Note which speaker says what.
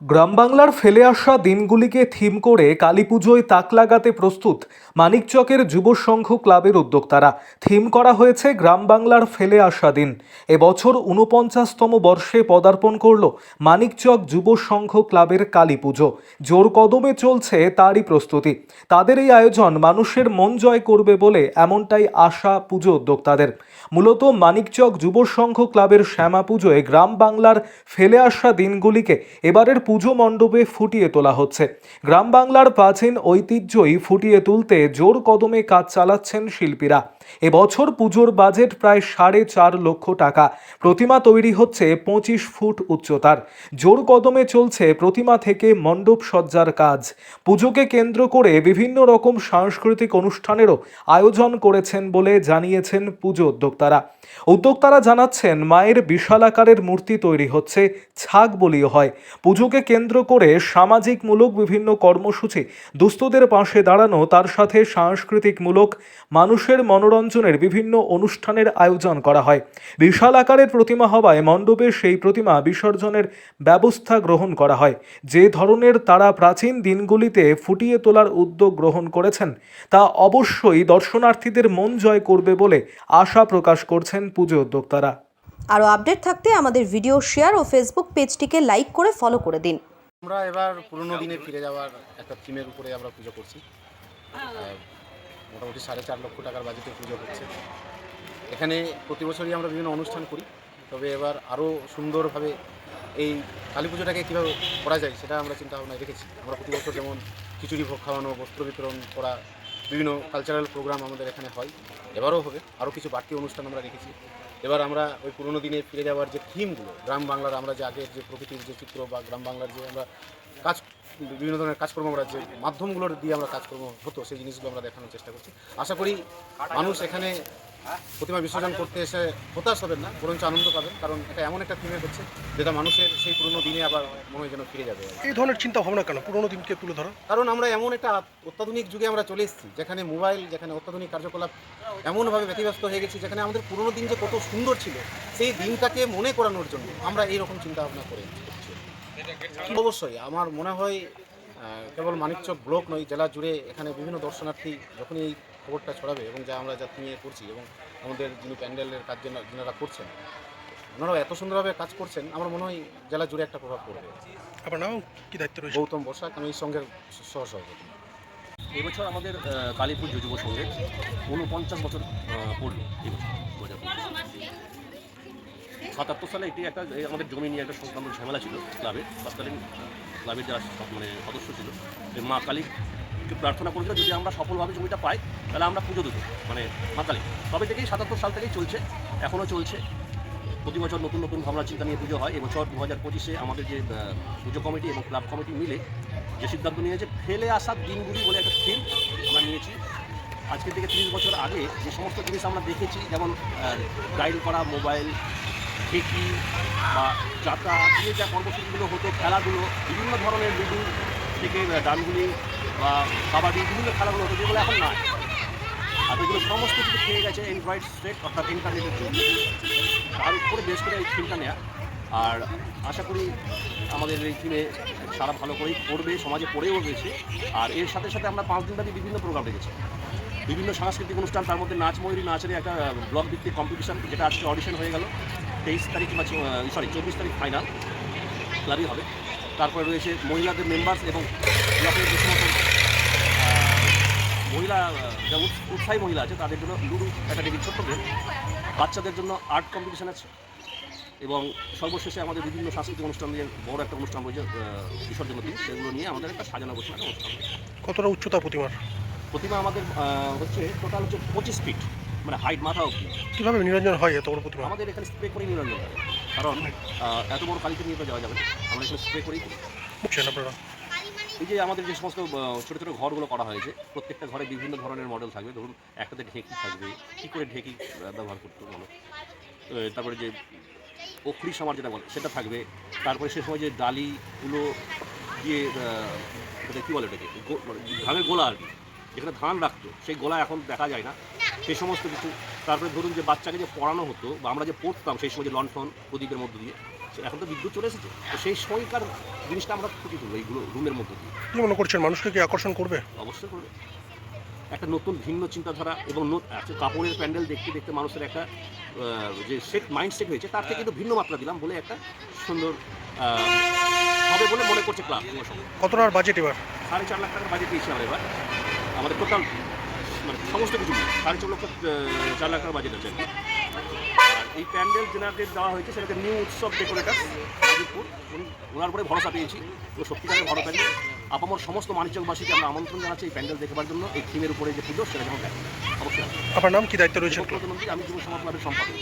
Speaker 1: গ্রাম বাংলার ফেলে আসা দিনগুলিকে থিম করে কালীপুজোয় তাক লাগাতে প্রস্তুত মানিকচকের যুব সংঘ ক্লাবের উদ্যোক্তারা। থিম করা হয়েছে গ্রাম বাংলার ফেলে আসা দিন। এবছর ৪৯তম বর্ষে পদার্পণ করল মানিকচক যুব সংঘ ক্লাবের কালীপুজো। জোর কদমে চলছে তারই প্রস্তুতি। তাদের এই আয়োজন মানুষের মন জয় করবে বলে এমনটাই আশা পুজো উদ্যোক্তাদের। মূলত মানিকচক যুব সংঘ ক্লাবের শ্যামা পুজোয় গ্রাম বাংলার ফেলে আসা দিনগুলিকে এবারের পুজো মণ্ডপে ফুটিয়ে তোলা হচ্ছে। গ্রাম বাংলার প্রাচীন ঐতিহ্যই ফুটিয়ে তুলতে জোর কদমে কাজ চালাচ্ছেন শিল্পীরা। এবছর পুজোর বাজেট প্রায় ৪.৫ লক্ষ টাকা। প্রতিমা তৈরি হচ্ছে ২৫ ফুট উচ্চতার। জোর কদমে চলছে প্রতিমা থেকে মণ্ডপ সজ্জার কাজ। পুজোকে কেন্দ্র করে বিভিন্ন রকম সাংস্কৃতিক অনুষ্ঠানেরও আয়োজন করেছেন বলে জানিয়েছেন পুজো উদ্যোক্তারা জানাচ্ছেন, মায়ের বিশাল আকারের মূর্তি তৈরি হচ্ছে, ছাগ বলিও হয়। পুজোকে কেন্দ্র করে সামাজিকমূলক বিভিন্ন কর্মসূচি, দুস্থদের পাশে দাঁড়ানো, তার সাথে সাংস্কৃতিকমূলক মানুষের মনোরঞ্জনের বিভিন্ন অনুষ্ঠানের আয়োজন করা হয়। বিশাল আকারের প্রতিমা হওয়ায় মণ্ডপে সেই প্রতিমা বিসর্জনের ব্যবস্থা গ্রহণ করা হয়। যে ধরনের তারা প্রাচীন দিনগুলিতে ফুটিয়ে তোলার উদ্যোগ গ্রহণ করেছেন তা অবশ্যই দর্শনার্থীদের মন জয় করবে বলে আশা প্রকাশ করছেন পুজো উদ্যোক্তারা।
Speaker 2: আরও আপডেট থাকতে আমাদের ভিডিও শেয়ার ও ফেসবুক পেজটিকে লাইক করে ফলো করে দিন।
Speaker 3: আমরা এবার পুরনো দিনে ফিরে যাওয়ার একটা থিমের উপরে আমরা পুজো করছি। মোটামুটি ৪.৫ লক্ষ টাকার বাজেটে পুজো হচ্ছে। এখানে প্রতি বছরই আমরা বিভিন্ন অনুষ্ঠান করি, তবে এবার আরও সুন্দরভাবে এই কালী পুজোটাকে কীভাবে করা যায় সেটা আমরা চিন্তা ভাবনায় রেখেছি। আমরা প্রতি বছর যেমন খিচুড়ি ভোগ খাওয়ানো, বস্ত্র বিতরণ করা, বিভিন্ন কালচারাল প্রোগ্রাম আমাদের এখানে হয়, এবারও হবে। আরও কিছু বাড়তি অনুষ্ঠান আমরা রেখেছি। এবার আমরা ওই পুরোনো দিনে ফিরে যাওয়ার যে থিমগুলো, গ্রাম বাংলার আমরা যে আগের যে প্রকৃতির যে চিত্র বা গ্রাম বাংলার যে আমরা কাজ, বিভিন্ন ধরনের কাজকর্ম, আমরা যে মাধ্যমগুলোর দিয়ে আমরা কাজকর্ম হতো সেই জিনিসগুলো আমরা দেখানোর চেষ্টা করছি। আশা করি মানুষ এখানে প্রতিমা বিসর্জন করতে এসে হতাশ হবেন না, বরঞ্চ আনন্দ পাবেন, কারণ এটা এমন একটা থিমে হচ্ছে যেটা মানুষের সেই পুরোনো দিনে আবার মনে হয় যেন ফিরে যাবে।
Speaker 4: এই ধরনের চিন্তা ভাবনা কেন পুরোনো দিনকে তুলে ধরা?
Speaker 3: কারণ আমরা এমন একটা অত্যাধুনিক যুগে আমরা চলে এসেছি, যেখানে মোবাইল, যেখানে অত্যাধুনিক কার্যকলাপ এমনভাবে ব্যতিব্যস্ত হয়ে গেছি, যেখানে আমাদের পুরোনো দিন যে কত সুন্দর ছিল সেই দিনটাকে মনে করানোর জন্য আমরা এইরকম চিন্তা ভাবনা করে করছি। অবশ্যই আমার মনে হয় কেবল মানিকচক ব্লক নয়, জেলা জুড়ে এখানে বিভিন্ন দর্শনার্থী যখনই এই খবরটা ছড়াবে এবং আমরা যা নিয়ে করছি এবং আমাদের যিনি প্যান্ডেলের কাজ যেনারা করছেন ওনারাও এত সুন্দরভাবে কাজ করছেন, আমার মনে হয় জেলা জুড়ে একটা প্রভাব পড়বে।
Speaker 4: আপনার নাম কি দায়িত্ব রয়েছে?
Speaker 3: গৌতম বসাক, আমি এই সঙ্গের সহসভাপতি।
Speaker 5: এবছর আমাদের কালী পুজো যুব সংঘের ৪৯ বছর পড়ল এবছর ২০৭৭ সালে এটি একটা আমাদের জমি নিয়ে একটা সংক্রান্ত ঝামেলা ছিল ক্লাবের। তৎকালীন ক্লাবের যারা সদস্য ছিল মা কালীকে প্রার্থনা করেছিল যদি আমরা সফলভাবে জমিটা পাই তাহলে আমরা পুজো দেবো, মা কালী। তবে থেকেই ৭৭ সাল থেকেই চলছে, এখনও চলছে। প্রতি বছর নতুন নতুন ভাবনা চিন্তা নিয়ে পুজো হয়। এবছর ২০২৫-এ আমাদের যে পুজো কমিটি এবং ক্লাব কমিটি মিলে যে সিদ্ধান্ত নিয়েছে ফেলে আসার দিনগুলি বলে একটা থিম আমরা নিয়েছি। আজকে থেকে ৩০ বছর আগে যে সমস্ত জিনিস আমরা দেখেছি, যেমন গাইড করা, মোবাইল, ঠেকি বা যাত্রা দিয়ে যা কর্মসূচিগুলো হতো, খেলাগুলো, বিভিন্ন ধরনের লুডু থেকে ডানগুলি বা কাবাডি, বিভিন্ন খেলাগুলো হতো যেগুলো এখন নয়। আর এগুলো সমস্ত কিছু খেয়ে গেছে অ্যান্ড্রয়েড সেট অর্থাৎ ইন্টারনেটের জন্য। তার উপরে বেশ করে এই থিমটা নেওয়া। আর আশা করি আমাদের এই থিমে সারা ভালো করেই পড়বে, সমাজে পড়েও গেছে। আর এর সাথে সাথে আমরা ৫ দিনব্যাপী বিভিন্ন প্রোগ্রাম রেখেছি, বিভিন্ন সাংস্কৃতিক অনুষ্ঠান, তার মধ্যে নাচ ময়ূরী নাচের একটা ব্লক ভিত্তিক কম্পিটিশান, যেটা আজকে অডিশন হয়ে গেল। ২৩ তারিখ বা ২৪ তারিখ ফাইনাল ক্লাবই হবে। তারপরে রয়েছে মহিলাদের মেম্বার্স এবং ব্লকের যে সমস্ত মহিলা যা উৎসাহী মহিলা আছে তাদের জন্য লুডু একাডেমি ছোট্ট গেম, বাচ্চাদের জন্য আর্ট কম্পিটিশান আছে এবং সর্বশেষে আমাদের বিভিন্ন সাংস্কৃতিক অনুষ্ঠান নিয়ে বড় একটা অনুষ্ঠান রয়েছে বিসর্জন দিন, সেগুলো নিয়ে আমাদের একটা সাজানো গোছানো অনুষ্ঠান।
Speaker 4: কতটা উচ্চতা প্রতিমার?
Speaker 5: প্রতিমা আমাদের হচ্ছে টোটাল হচ্ছে ২৫ ফিট, মানে হাইট মাথা অবধি।
Speaker 4: কীভাবে নিরঞ্জন হয় এত বড় প্রতিমা?
Speaker 5: আমাদের এখানে স্প্রে করেই নিরঞ্জন হয়, কারণ এত বড় কালীকে নিয়ে তো যাওয়া যাবে না, আমরা এখানে স্প্রে করেই করি।
Speaker 4: আপনারা
Speaker 5: এই যে আমাদের যে সমস্ত ছোটো ছোটো ঘরগুলো করা হয়েছে, প্রত্যেকটা ঘরে বিভিন্ন ধরনের মডেল থাকবে। ধরুন একটাতে ঢেকি থাকবে, কী করে ঢেকি ব্যবহার করতে বলো, তারপরে যে অখড়ি সামার যেটা বলে সেটা থাকবে। তারপরে সে সময় যে ডালিগুলো দিয়ে কী বলে ওটাকে, ধানের গোলা আর কি, যেখানে ধান রাখতো সেই গোলা এখন দেখা যায় না, সেই সমস্ত কিছু। তারপরে ধরুন যে বাচ্চাকে যে পড়ানো হতো বা আমরা যে পড়তাম সেই সময় যে লণ্ঠন প্রদীপের মধ্য দিয়ে, এখন তো বিদ্যুৎ চলে এসেছে, তো সেই সময়কার জিনিসটা আমরা ফুটিয়ে তুলবো এইগুলো রুমের মধ্যে দিয়ে।
Speaker 4: কি মনে করছেন মানুষকে কি আকর্ষণ করবে?
Speaker 5: অবশ্যই করবে, একটা নতুন ভিন্ন চিন্তাধারা এবং কাপড়ের প্যান্ডেল দেখতে দেখতে মানুষের একটা যে মাইন্ড সেট হয়েছে তার থেকে কিন্তু ভিন্ন মাত্রা দিলাম বলে একটা সুন্দর হবে বলে মনে করছে ক্লাব।
Speaker 4: কত টাকার বাজেট এবার?
Speaker 5: 4.5 লাখ টাকার বাজেট দিয়েছি আমরা এবার, আমাদের টোটাল মানে সমস্ত কিছু মিলে 4.5 লাখ টাকার বাজেট আছে আর কি। আর এই প্যান্ডেল যেনাদের দেওয়া হয়েছে সেটাকে নিউ উৎসব ডেকোরেটার গাজীপুর, ওনার উপরে ভরসা পেয়েছি, তো সত্যিকারের ভালো প্যান্ডেল। আপামর সমস্ত মানিকচকবাসীকে আমরা আমন্ত্রণ জানাচ্ছি এই প্যান্ডেল দেখবার জন্য। এই থিমের উপরে যে পুজো সেটা যেমন দেখে অবশ্যই।
Speaker 4: আপনার নাম কি দায়িত্ব রয়েছে?
Speaker 5: আমি যুব সমাজ ক্লাবের সম্পাদক।